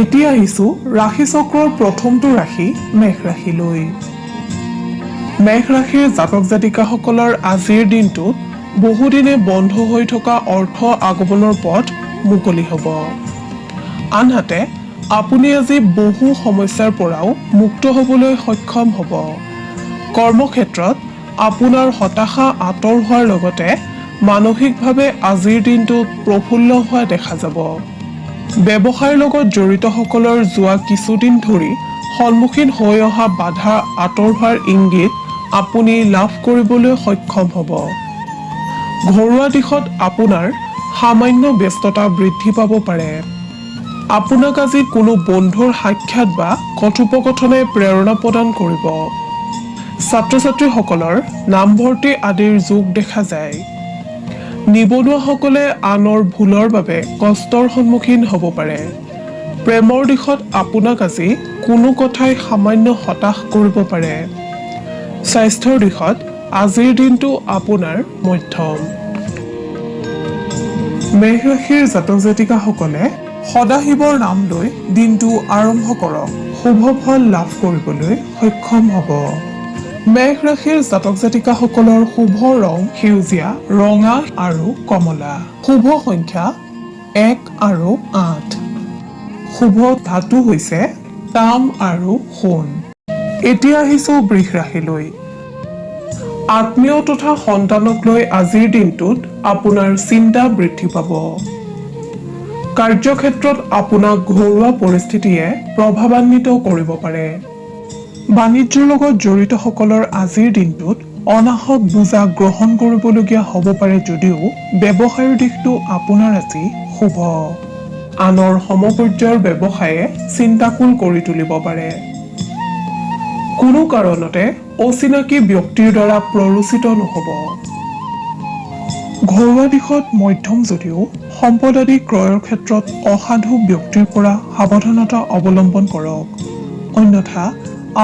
এতিয়া আহিছো ৰাশি চক্ৰৰ প্ৰথমটো ৰাশি মেঘ ৰাশিলৈ। মেঘ ৰাশিৰ জাতক জাতিকাসকলৰ আজিৰ দিনটোত বহুদিনে বন্ধ হৈ থকা অৰ্থ আগমনৰ পথ মুকলি হ'ব। আনহাতে আপুনি আজি বহু সমস্যাৰ পৰাও মুক্ত হ'বলৈ সক্ষম হ'ব। কৰ্মক্ষেত্ৰত আপোনাৰ হতাশা আঁতৰ হোৱাৰ লগতে মানসিকভাৱে আজিৰ দিনটোত প্ৰফুল্ল হোৱা দেখা যাব। ব্যৱসায়ৰ লগত জড়িতসকলৰ যোৱা কিছুদিন ধৰি সন্মুখীন হৈ অহা বাধা আঁতৰ হোৱাৰ ইংগিত আপুনি লাভ কৰিবলৈ সক্ষম হ'ব। ঘৰুৱা দিশত আপোনাৰ সামান্য ব্যস্ততা বৃদ্ধি পাব পাৰে। আপোনাক আজি কোনো বন্ধুৰ সাক্ষাৎ বা কথোপকথনে প্ৰেৰণা প্ৰদান কৰিব। ছাত্ৰ ছাত্ৰীসকলৰ নামভৰ্তি আদিৰ যোগ দেখা যায়। নিবনুৱাসকলে আনৰ ভুলৰ বাবে কষ্টৰ সন্মুখীন হ'ব পাৰে। প্ৰেমৰ দিশত আপোনাক আজি কোনো কথাই সামান্য হতাশ কৰিব পাৰে। স্বাস্থ্যৰ দিশত আজিৰ দিনটো আপোনাৰ মধ্যম। মেঘ ৰাশিৰ জাতক জাতিকাসকলে সদাশিৱৰ নাম লৈ দিনটো আৰম্ভ কৰক, শুভ ফল লাভ কৰিবলৈ সক্ষম হ'ব। মেঘ ৰাশিৰ জাতক জাতিকাসকলৰ শুভ ৰং সেউজীয়া, ৰঙা আৰু কমলা। শুভ সংখ্যা 1 আৰু 8। শুভ ধাতু হৈছে তাম আৰু সোণ। এতিয়া আহিছো বৃষ ৰাশিলৈ। আত্মীয় তথা সন্তানক লৈ আজিৰ দিনটোত আপোনাৰ চিন্তা বৃদ্ধি পাব। কাৰ্যক্ষেত্ৰত আপোনাক ঘৰুৱা পৰিস্থিতিয়ে প্ৰভাৱান্বিত কৰিব পাৰে। বাণিজ্যৰ লগত জড়িতসকলৰ আজিৰ দিনটোত অনাহক বোজা গ্ৰহণ কৰিবলগীয়া হ'ব পাৰে যদিও ব্যৱসায়ৰ দিশটো আপোনাৰ আজি শুভ। আনৰ সমপৰ্যায়ৰ ব্যৱসায়ে চিন্তাকুল কৰি তুলিব পাৰে। কোনো কাৰণতে অচিনাকি ব্যক্তিৰ দ্বাৰা প্ৰৰোচিত নহ'ব। ঘৰুৱা দিশত মধ্যম যদিও সম্পদ আদি ক্ৰয়ৰ ক্ষেত্ৰত অসাধু ব্যক্তিৰ পৰা সাৱধানতা অৱলম্বন কৰক। অন্যথা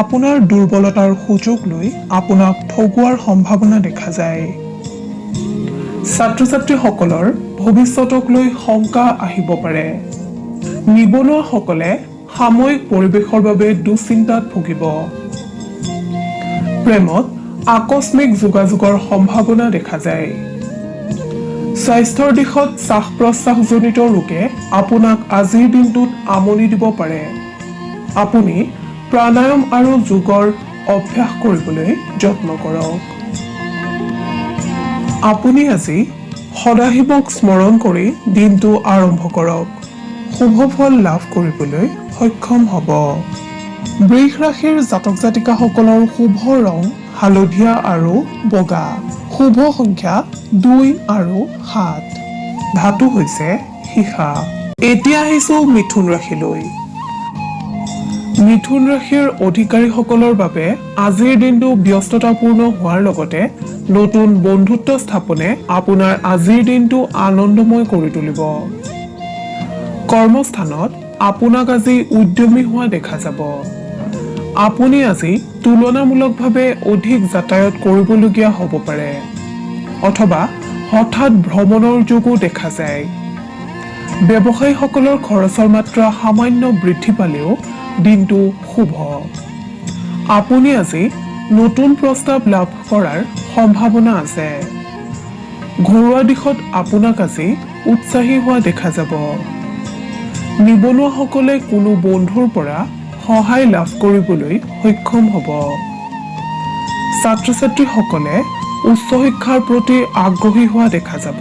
আপোনাৰ দুৰ্বলতাৰ সুযোগ লৈ আপোনাক ঠগুৱাৰ সম্ভাৱনা দেখা যায়। ছাত্ৰ ছাত্ৰীসকলৰ ভৱিষ্যতক লৈ শংকা আহিব পাৰে। নিবনুৱাসকলে সাময়িক পৰিৱেশৰ বাবে দুশ্চিন্তাত ভুগিব। প্ৰেমত আকস্মিক যোগাযোগৰ সম্ভাৱনা দেখা যায়। স্বাস্থ্যৰ দিশত শ্বাস প্ৰশ্বাসজনিত ৰোগে আপোনাক আজিৰ দিনটোত আমনি দিব পাৰে। আপুনি প্ৰাণায়াম আৰু যোগৰ অভ্যাস কৰিবলৈ যত্ন কৰক। আপুনি আজি সদাশিৱক স্মৰণ কৰি দিনটো আৰম্ভ কৰক, শুভ ফল লাভ কৰিবলৈ সক্ষম হ'ব। বৃষ ৰাশিৰ জাতক জাতিকাসকলৰ শুভ ৰং হালধীয়া আৰু বগা। শুভ সংখ্যা 2 আৰু 7। ধাতু হৈছে সীসা। এতিয়া আহিছো মিথুন ৰাশিলৈ। মিথুন ৰাশিৰ অধিকাৰীসকলৰ বাবে আজিৰ দিনটো ব্যস্ততাপূৰ্ণ হোৱাৰ লগতে নতুন বন্ধুত্ব স্থাপনে আপোনাৰ আজিৰ দিনটো আনন্দময় কৰি তুলিব। কৰ্মস্থানত আপোনাক আজি উদ্যমী হোৱা দেখা যাব। আপুনি আজি তুলনামূলকভাৱে অধিক যাতায়াত কৰিবলগীয়া হ'ব পাৰে অথবা হঠাৎ ভ্ৰমণৰ যোগো দেখা যায়। ব্যৱসায়ীসকলৰ খৰচৰ মাত্ৰা সামান্য বৃদ্ধি পালেও দিনটো শুভ। আপুনি আজি নতুন প্ৰস্তাৱ লাভ কৰাৰ সম্ভাৱনা আছে। ঘৰুৱা দিশত আপোনাক আজি উৎসাহী হোৱা দেখা যাব। নিবনুৱাসকলে কোনো বন্ধুৰ পৰা সহায় লাভ কৰিবলৈ সক্ষম হ'ব। ছাত্ৰ ছাত্ৰীসকলে উচ্চ শিক্ষাৰ প্ৰতি আগ্ৰহী হোৱা দেখা যাব।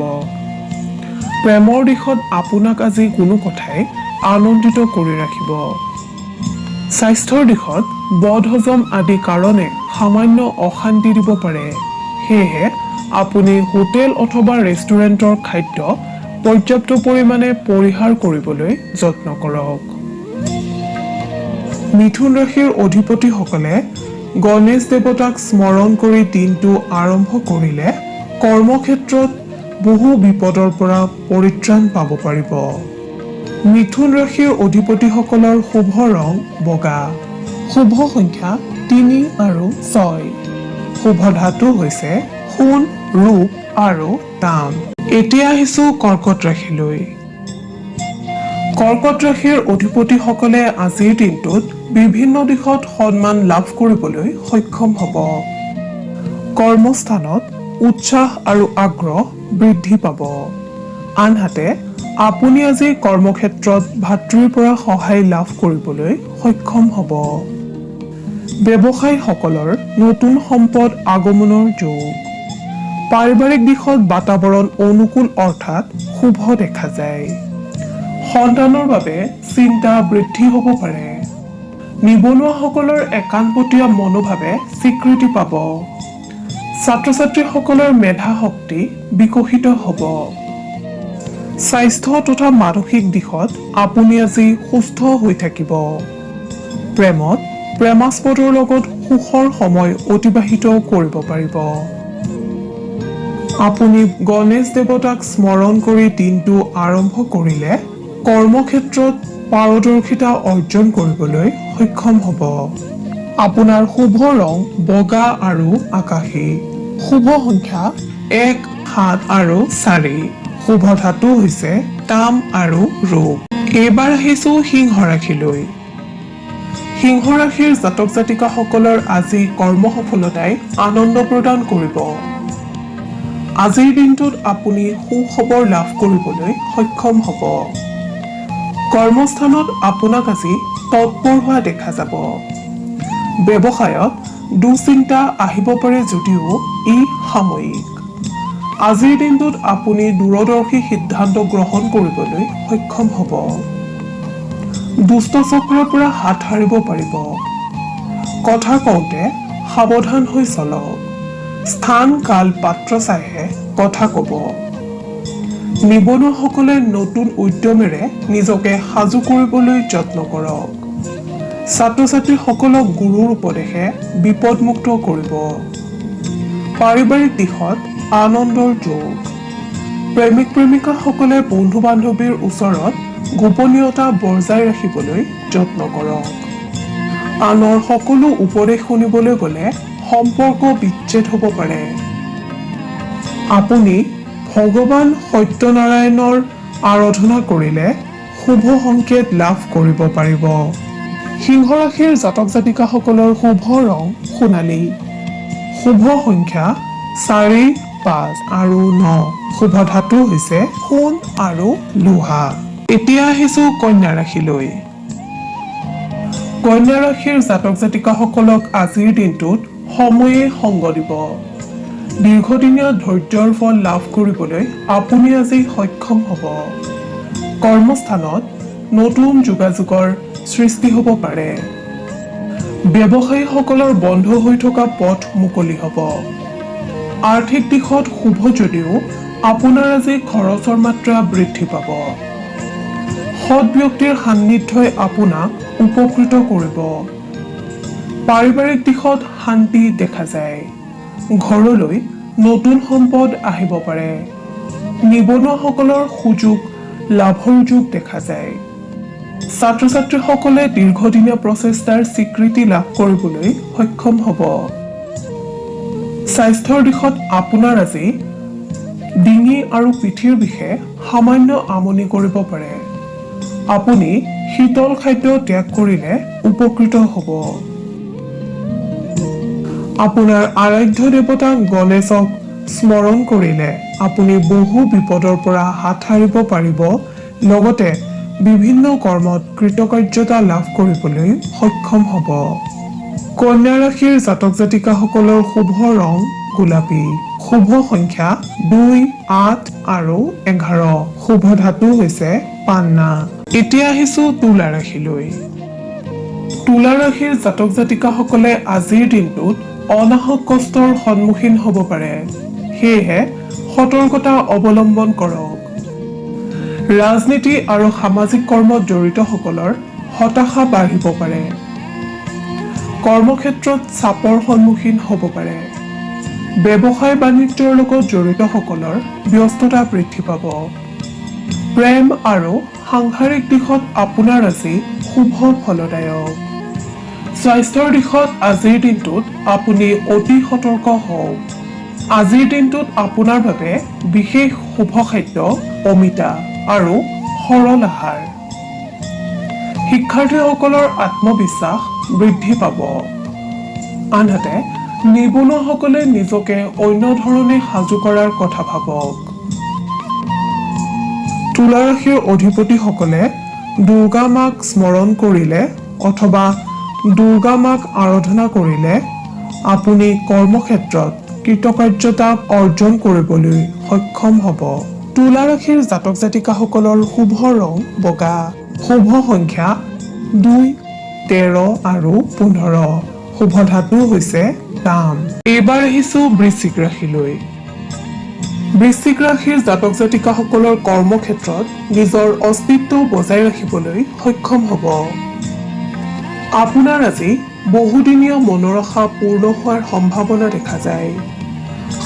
প্ৰেমৰ দিশত আপোনাক আজি কোনো কথাই আনন্দিত কৰি ৰাখিব। স্বাস্থ্যৰ দিশত বদহজম আদি কাৰণে সামান্য অশান্তি দিব পাৰে। সেয়েহে আপুনি হোটেল অথবা ৰেষ্টুৰেণ্টৰ খাদ্য পৰ্যাপ্ত পৰিমাণে পৰিহাৰ কৰিবলৈ যত্ন কৰক। মিথুন ৰাশিৰ অধিপতিসকলে গণেশ দেৱতাক স্মৰণ কৰি দিনটো আৰম্ভ কৰিলে কৰ্মক্ষেত্ৰত বহু বিপদৰ পৰা পৰিত্ৰাণ পাব পাৰিব। মিথুন ৰাশিৰ অধিপতিসকলৰ শুভ ৰং বগা। শুভ সংখ্যা 3 আৰু 6। শুভ ধাতু হৈছে সোণ, ৰূপ আৰু তাম। এতিয়া আহিছো কৰ্কট ৰাশিলৈ। কৰ্কট ৰাশিৰ অধিপতিসকলে আজিৰ দিনটোত বিভিন্ন দিশত সন্মান লাভ কৰিবলৈ সক্ষম হ'ব। কৰ্মস্থানত উৎসাহ আৰু আগ্ৰহ বৃদ্ধি পাব। আনহাতে আপুনি আজি কৰ্মক্ষেত্ৰত ভাতৃৰ পৰা সহায় লাভ কৰিবলৈ সক্ষম হ'ব। ব্যৱসায়ীসকলৰ নতুন সম্পদ আগমনৰ যোগ। পাৰিবাৰিক দিশত বাতাবৰণ অনুকূল অৰ্থাৎ শুভ দেখা যায়। সন্তানৰ বাবে চিন্তা বৃদ্ধি হ'ব পাৰে। নিবনুৱাসকলৰ একাণপতীয়া মনোভাৱে স্বীকৃতি পাব। ছাত্ৰ-ছাত্ৰীসকলৰ মেধা শক্তি বিকশিত হ'ব। স্বাস্থ্য তথা মানসিক দিশত আপুনি আজি সুস্থ হৈ থাকিব। প্ৰেমত প্ৰেমাস্পদৰ লগত সুখৰ সময় অতিবাহিত কৰিব পাৰিব। আপুনি গণেশ দেৱতাক স্মৰণ কৰি দিনটো আৰম্ভ কৰিলে কৰ্মক্ষেত্ৰত পাৰদৰ্শিতা অৰ্জন কৰিবলৈ সক্ষম হ'ব। আপোনাৰ শুভ ৰং বগা আৰু আকাশী। শুভ সংখ্যা 1, 7 আৰু 4। শুভ ধাতু হৈছে তাম আৰু ৰূপ। এইবাৰ আহিছো সিংহ ৰাশিলৈ। সিংহ ৰাশিৰ জাতক জাতিকাসকলৰ আজি কৰ্ম সফলতাই আনন্দ প্ৰদান কৰিব। আজিৰ দিনটোত আপুনি সুখবৰ লাভ কৰিবলৈ সক্ষম হ'ব। কৰ্মস্থানত আপোনাক আজি তৎপৰ হোৱা দেখা যাব। ব্যৱসায়ত দুশ্চিন্তা আহিব পাৰে যদিও ই সাময়িক। আজিৰ দিনটোত আপুনি দূৰদৰ্শী সিদ্ধান্ত গ্ৰহণ কৰিবলৈ সক্ষম হ'ব। দুষ্ট চক্ৰৰ পৰা হাত সাৰিব পাৰিব। কথা কওঁতে সাৱধান হৈ চলক। স্থান কাল পাত্ৰ চাইহে কথা ক'ব। নিবনুৱাসকলে নতুন উদ্যমেৰে নিজকে সাজু কৰিবলৈ যত্ন কৰক। ছাত্ৰ-ছাত্ৰীসকলক গুৰুৰ উপদেশে বিপদমুক্ত কৰিব। পাৰিবাৰিক দিশত আনন্দৰ যোগ। প্ৰেমিক প্ৰেমিকাসকলে বন্ধু বান্ধৱীৰ ওচৰত গোপনীয়তা বজাই ৰাখিবলৈ যত্ন কৰক। আনৰ সকলো উপদেশ শুনিবলৈ গ'লে সম্পৰ্ক বিচ্ছেদ হ'ব পাৰে। আপুনি ভগৱান সত্যনাৰায়ণৰ আৰাধনা কৰিলে শুভ সংকেত লাভ কৰিব পাৰিব। সিংহ ৰাশিৰ জাতক জাতিকাসকলৰ শুভ ৰং সোণালী। শুভ সংখ্যা 4, 5 আৰু 9। শুভ ধাতু হৈছে সোণ আৰু লোহা। এতিয়া আহিছো কন্যা ৰাশিলৈ। কন্যা ৰাশিৰ জাতক জাতিকাসকলক আজিৰ দিনটোত সময়ে সংগ দিব। দীৰ্ঘদিনীয়া ধৈৰ্যৰ ফল লাভ কৰিবলৈ আপুনি আজি সক্ষম হ'ব। কৰ্মস্থানত নতুন যোগাযোগৰ সৃষ্টি হ'ব পাৰে। ব্যৱসায়ীসকলৰ বন্ধ হৈ থকা পথ মুকলি হ'ব। আৰ্থিক দিশত শুভ যদিও আপোনাৰ আজি খৰচৰ মাত্ৰা বৃদ্ধি পাব। সৎ ব্যক্তিৰ সান্নিধ্যই আপোনাক উপকৃত কৰিব। পাৰিবাৰিক দিশত শান্তি দেখা যায়। ঘৰলৈ নতুন সম্পদ আহিব পাৰে। নিবনুৱাসকলৰ সুযোগ লাভৰ যোগ দেখা যায়। ছাত্ৰ-ছাত্ৰীসকলে দীৰ্ঘদিনীয়া প্ৰচেষ্টাৰ স্বীকৃতি লাভ কৰিবলৈ সক্ষম হ'ব। স্বাস্থ্যৰ দিশত আপোনাৰ আজি ডিঙি আৰু পিঠিৰ বিষে সামান্য আমনি কৰিব পাৰে। আপুনি শীতল খাদ্য ত্যাগ কৰিলে উপকৃত হ'ব। আপোনাৰ আৰাধ্য দেৱতা গণেশক স্মৰণ কৰিলে আপুনি বহু বিপদৰ পৰা হাত সাৰিব পাৰিব। লগতে বিভিন্ন কৰ্মত কৃতকাৰ্যতা লাভ কৰিবলৈ সক্ষম হ'ব। কন্যা ৰাশিৰ জাতক জাতিকাসকলৰ শুভ ৰং গোলাপী। শুভ সংখ্যা 2, 8 আৰু 11। শুভ ধাতু হৈছে পান্না। এতিয়া আহিছো তুলা ৰাশিলৈ। তুলা ৰাশিৰ জাতক জাতিকাসকলে আজিৰ দিনটোত অনাহক কষ্টৰ সন্মুখীন হ'ব পাৰে। সেয়েহে সতৰ্কতা অৱলম্বন কৰক। ৰাজনীতি আৰু সামাজিক কৰ্মত জড়িতসকলৰ হতাশা বাঢ়িব পাৰে। কৰ্মক্ষেত্ৰত চাপৰ সন্মুখীন হ'ব পাৰে। ব্যৱসায় বাণিজ্যৰ লগত জড়িতসকলৰ ব্যস্ততা বৃদ্ধি পাব। প্ৰেম আৰু সাংসাৰিক দিশত আপোনাৰ আজি শুভ ফলদায়ক। স্বাস্থ্যৰ দিশত আজিৰ দিনটোত আপুনি অতি সতৰ্ক হওক। আজিৰ দিনটোত আপোনাৰ বাবে বিশেষ শুভ খাদ্য অমিতা আৰু সৰল আহাৰ। শিক্ষাৰ্থীসকলৰ আত্মবিশ্বাস বৃদ্ধি পাব। আনহাতে নিবনুৱাসকলে নিজকে অন্য ধৰণে সাজু কৰাৰ কথা ভাবক। তুলা ৰাশিৰ অধিপতিসকলে দুৰ্গা মাক স্মৰণ কৰিলে অথবা দুৰ্গা মাক আৰাধনা কৰিলে আপুনি কৰ্মক্ষেত্ৰত কৃতকাৰ্যতা অৰ্জন কৰিবলৈ সক্ষম হ'ব। তুলা ৰাশিৰ জাতক জাতিকাসকলৰ শুভ ৰং বগা, শুভ সংখ্যা 2, 13 আৰু 15, শুভ ধাতু হৈছে তাম। এইবাৰ আহিছো বৃশ্চিক ৰাশিলৈ। বৃশ্চিক ৰাশিৰ জাতক জাতিকাসকলৰ কৰ্মক্ষেত্ৰত নিজৰ অস্তিত্ব বজাই ৰাখিবলৈ সক্ষম হ'ব। আপোনাৰ আজি বহুদিনীয়া মনোৰসা পূৰ্ণ হোৱাৰ সম্ভাৱনা দেখা যায়।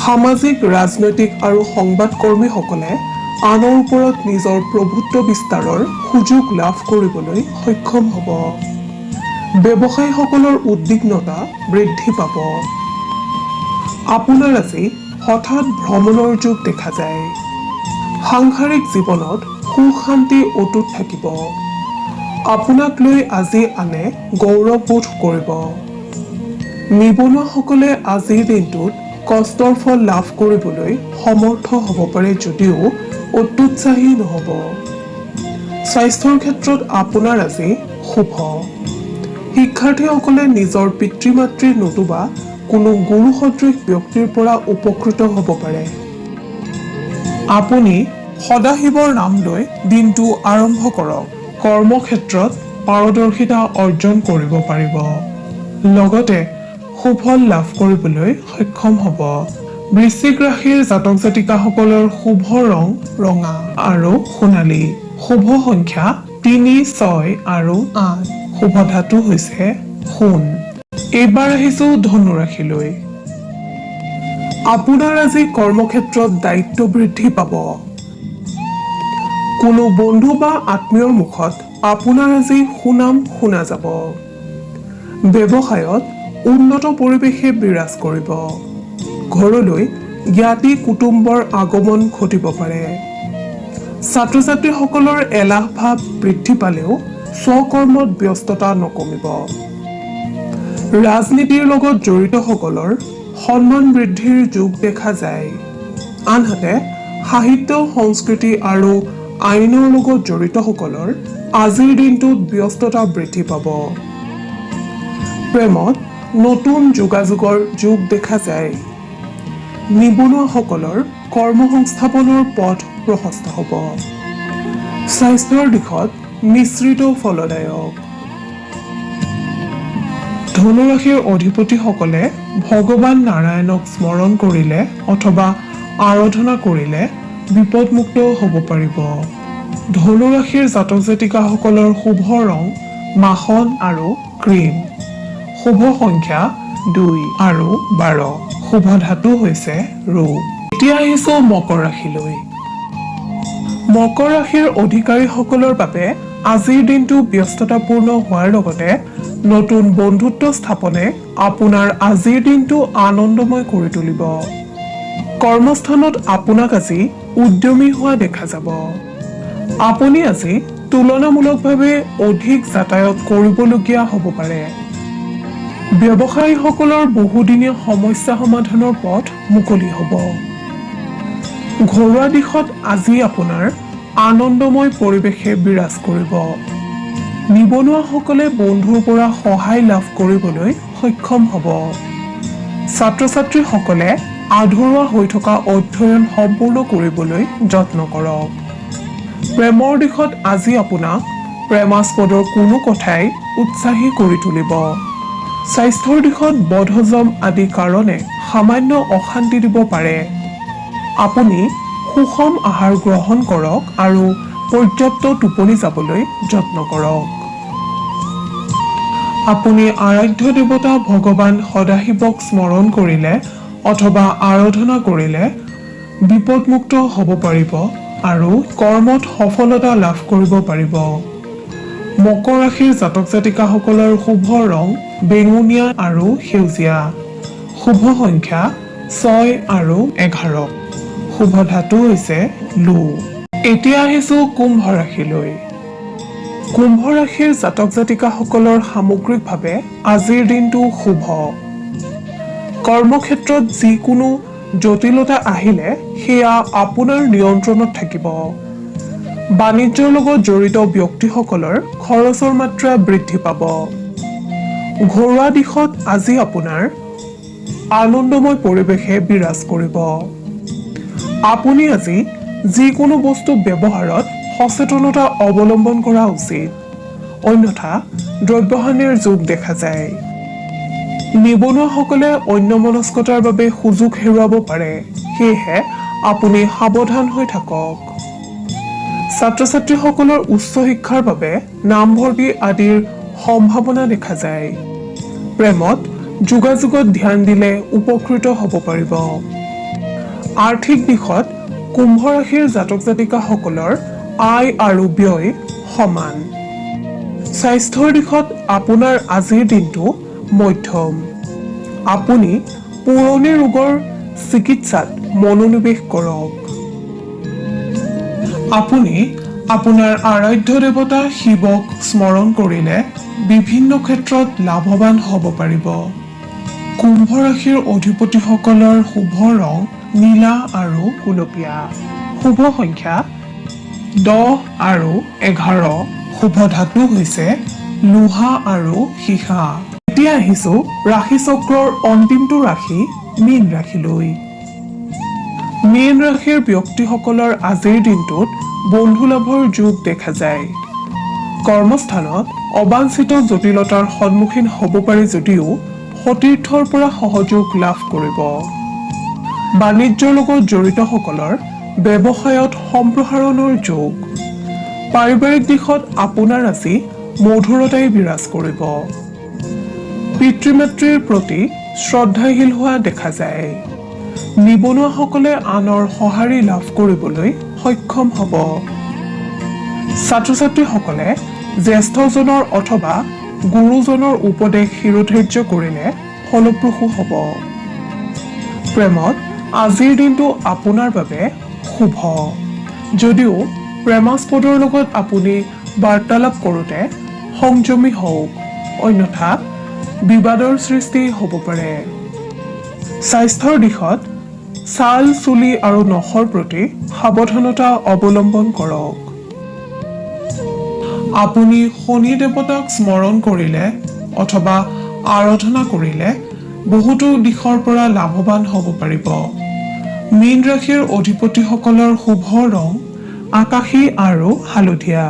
সামাজিক, ৰাজনৈতিক আৰু সংবাদকৰ্মীসকলে আনৰ ওপৰত নিজৰ প্ৰভুত্ব বিস্তাৰৰ সুযোগ লাভ কৰিবলৈ সক্ষম হ'ব। ব্যৱসায়ীসকলৰ উদ্বিগ্নতা বৃদ্ধি পাব। আপোনাৰ আজি হঠাৎ ভ্ৰমণৰ যোগ দেখা যায়। সাংসাৰিক জীৱনত সুখ শান্তি অটুট থাকিব। আপোনাক লৈ আজি আনে গৌৰৱবোধ কৰিব। নিবনুৱাসকলে আজিৰ দিনটোত কষ্টৰ ফল লাভ কৰিবলৈ সমৰ্থ হ'ব পাৰে যদিও অত্যুৎসাহী নহ'ব। স্বাস্থ্যৰ ক্ষেত্ৰত আপোনাৰ আজি শুভ। শিক্ষাৰ্থীসকলে নিজৰ পিতৃ মাতৃৰ নতুবা কোনো গুৰু সদৃশ ব্যক্তিৰ পৰা উপকৃত হ'ব পাৰে। আপুনি সদাশিৱৰ নাম লৈ দিনটো আৰম্ভ কৰক। কৰ্মক্ষেত্ৰত পাৰদৰ্শিতা অৰ্জন কৰিব পাৰিব। লগতে সুফল লাভ কৰিবলৈ সক্ষম হ'ব। বৃশ্চিক ৰাশিৰ জাতক জাতিকাসকলৰ শুভ ৰং ৰঙা আৰু সোণালী, শুভ সংখ্যা 3, 6 আৰু 8, শুভ ধাতু হৈছে সোণ। এইবাৰ আহিছো ধনু ৰাশিলৈ। আপোনাৰ আজি কৰ্মক্ষেত্ৰত দায়িত্ব বৃদ্ধি পাব। কোনো বন্ধু বা আত্মীয়ৰ মুখত আপোনাৰ আজি সুনাম শুনা যাব। ব্যৱসায়ত উন্নত পৰিৱেশে বিৰাজ কৰিব। ঘৰলৈ জ্ঞাতি কুটুম্বৰ আগমন ঘটিব পাৰে। ছাত্ৰ ছাত্ৰীসকলৰ এলাহ ভাৱ বৃদ্ধি পালেও স্বকৰ্মত ব্যস্ততা নকমিব। ৰাজনীতিৰ লগত জড়িতসকলৰ সন্মান বৃদ্ধিৰ যোগ দেখা যায়। আনহাতে সাহিত্য, সংস্কৃতি আৰু আইনৰ লগত জড়িতসকলৰ আজিৰ দিনটোত ব্যস্ততা বৃদ্ধি পাব। প্ৰেমত নতুন যোগাযোগৰ যোগ দেখা যায়। নিবনুৱাসকলৰ কৰ্মসংস্থাপনৰ পথ প্ৰশস্ত হ'ব। স্বাস্থ্যৰ দিশত মিশ্ৰিত ফলদায়ক। ধনুৰাশিৰ অধিপতিসকলে ভগৱান নাৰায়ণক স্মৰণ কৰিলে অথবা আৰাধনা কৰিলে বিপদমুক্ত হ'ব পাৰিব। ধনুৰাশিৰ জাতক জাতিকাসকলৰ শুভ ৰং মাখন আৰু ক্ৰীম, শুভ সংখ্যা 2 আৰু 12, শুভ ধাতু হৈছে ৰূপ। এতিয়া আহিছো মকৰ ৰাশিলৈ। মকৰ ৰাশিৰ অধিকাৰীসকলৰ বাবে আজিৰ দিনটো ব্যস্ততাপূৰ্ণ হোৱাৰ লগতে নতুন বন্ধুত্ব স্থাপনে আপোনাৰ আজিৰ দিনটো আনন্দময় কৰি তুলিব। কৰ্মস্থানত আপোনাক আজি উদ্যমী হোৱা দেখা যাব। আপুনি আজি তুলনামূলকভাৱে অধিক যাতায়াত কৰিবলগীয়া হ'ব পাৰে। ব্যৱসায়ীসকলৰ বহুদিনীয়া সমস্যা সমাধানৰ পথ মুকলি হ'ব। ঘৰুৱা দিশত আজি আপোনাৰ আনন্দময় পৰিৱেশে বিৰাজ কৰিব। নিবনুৱাসকলে বন্ধুৰ পৰা সহায় লাভ কৰিবলৈ সক্ষম হ'ব। ছাত্ৰ ছাত্ৰীসকলে আধৰুৱা হৈ থকা অধ্যয়ন সম্পূৰ্ণ কৰিবলৈ যত্ন কৰক। প্ৰেমৰ দিশত আজি আপোনাক প্ৰেমাস্পদৰ কোনো কথাই উৎসাহী কৰি তুলিব। স্বাস্থ্যৰ দিশত বদহজম আদি কাৰণে সামান্য অশান্তি দিব পাৰে। আপুনি সুষম আহাৰ গ্ৰহণ কৰক আৰু পৰ্যাপ্ত টোপনি যাবলৈ যত্ন কৰক। আপুনি আৰাধ্য দেৱতা ভগৱান সদাশিৱক স্মৰণ কৰিলে অথবা আৰাধনা কৰিলে বিপদমুক্ত হ'ব পাৰিব আৰু কৰ্মত সফলতা লাভ কৰিব পাৰিব। মকৰ ৰাশিৰ জাতক জাতিকাসকলৰ শুভ ৰং বেঙুনীয়া আৰু সেউজীয়া, শুভ সংখ্যা 6 আৰু 11, শুভ ধাতু হৈছে লো। এতিয়া আহিছো কুম্ভ ৰাশিলৈ। কুম্ভ ৰাশিৰ জাতক জাতিকাসকলৰ সামগ্ৰিকভাৱে আজিৰ দিনটো শুভ। কৰ্মক্ষেত্ৰত যিকোনো জটিলতা আহিলে সেয়া আপোনাৰ নিয়ন্ত্ৰণত থাকিব। বাণিজ্যৰ লগত জড়িত ব্যক্তিসকলৰ খৰচৰ মাত্ৰা বৃদ্ধি পাব। ঘৰুৱা দিশত আজি আপোনাৰ আনন্দময় পৰিৱেশে বিৰাজ কৰিব। আপুনি আজি যিকোনো বস্তু ব্যৱহাৰত সচেতনতা অৱলম্বন কৰা উচিত, অন্যথা দ্ৰব্যহানিৰ যোগ দেখা যায়। নিবনুৱাসকলে অন্যমনস্কতাৰ বাবে সুযোগ হেৰুৱাব পাৰে, সেয়েহে আপুনি সাৱধান হৈ থাকক। ছাত্ৰ ছাত্ৰীসকলৰ উচ্চ শিক্ষাৰ বাবে নামভৰ্তি আদিৰ সম্ভাৱনা দেখা যায়। প্ৰেমত যোগাযোগত ধ্যান দিলে উপকৃত হ'ব পাৰিব। আৰ্থিক দিশত কুম্ভ ৰাশিৰ জাতক জাতিকাসকলৰ আয় আৰু ব্যয় সমান। স্বাস্থ্যৰ দিশত আপোনাৰ আজিৰ দিনটো মধ্যম। আপুনি পুৰণি ৰোগৰ চিকিৎসাত মনোনিৱেশ কৰক। আপুনি আপোনাৰ আৰাধ্য দেৱতা শিৱক স্মৰণ কৰিলে বিভিন্ন ক্ষেত্ৰত লাভৱান হ'ব পাৰিব। কুম্ভ ৰাশিৰ অধিপতিসকলৰ শুভ ৰং নীলা আৰু গুলপীয়া। শুভ সংখ্যা 10 আৰু 11। শুভ ধাতু হৈছে লোহা আৰু সীসা। এতিয়া আহিছো ৰাশি চক্ৰৰ অন্তিমটো ৰাশি মীন ৰাশিলৈ। মীন ৰাশিৰ ব্যক্তিসকলৰ আজিৰ দিনটোত বন্ধু লাভৰ যোগ দেখা যায়। কৰ্মস্থানত অবাঞ্ছিত জটিলতাৰ সন্মুখীন হ'ব পাৰে যদিও সতীৰ্থৰ পৰা সহযোগ লাভ কৰিব। বাণিজ্যৰ লগত জড়িতসকলৰ ব্যৱসায়ত সম্প্ৰসাৰণৰ যোগ। পাৰিবাৰিক দিশত আপোনাৰ আজি মধুৰতাই বিৰাজ কৰিব। পিতৃ মাতৃৰ প্ৰতি শ্ৰদ্ধাশীল হোৱা দেখা যায়। নিবনুৱাসকলে আনৰ সঁহাৰি লাভ কৰিবলৈ সক্ষম হ'ব। ছাত্ৰ ছাত্ৰীসকলে জ্যেষ্ঠজনৰ অথবা গুৰুজনৰ উপদেশ শিৰোধাৰ্য কৰিলে ফলপ্ৰসূ হ'ব। প্ৰেমত আজিৰ দিনটো আপোনাৰ বাবে শুভ। যদিও প্ৰেমাস্পদৰ লগত আপুনি বাৰ্তালাপ কৰোঁতে সংযমী হওক, অন্যথা বিবাদৰ সৃষ্টি হ'ব পাৰে। স্বাস্থ্যৰ দিশত ছাল, চুলি আৰু নখৰ প্ৰতি সাৱধানতা অৱলম্বন কৰক। আপুনি শনি দেৱতাক স্মৰণ কৰিলে অথবা আৰাধনা কৰিলে বহুতো দিশৰ পৰা লাভৱান হ'ব পাৰিব। মীন ৰাশিৰ অধিপতিসকলৰ শুভ ৰং আকাশী আৰু হালধীয়া।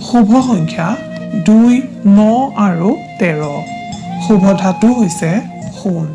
শুভ সংখ্যা 2, 9 আৰু 13। শুভ ধাতু হৈছে সোণ।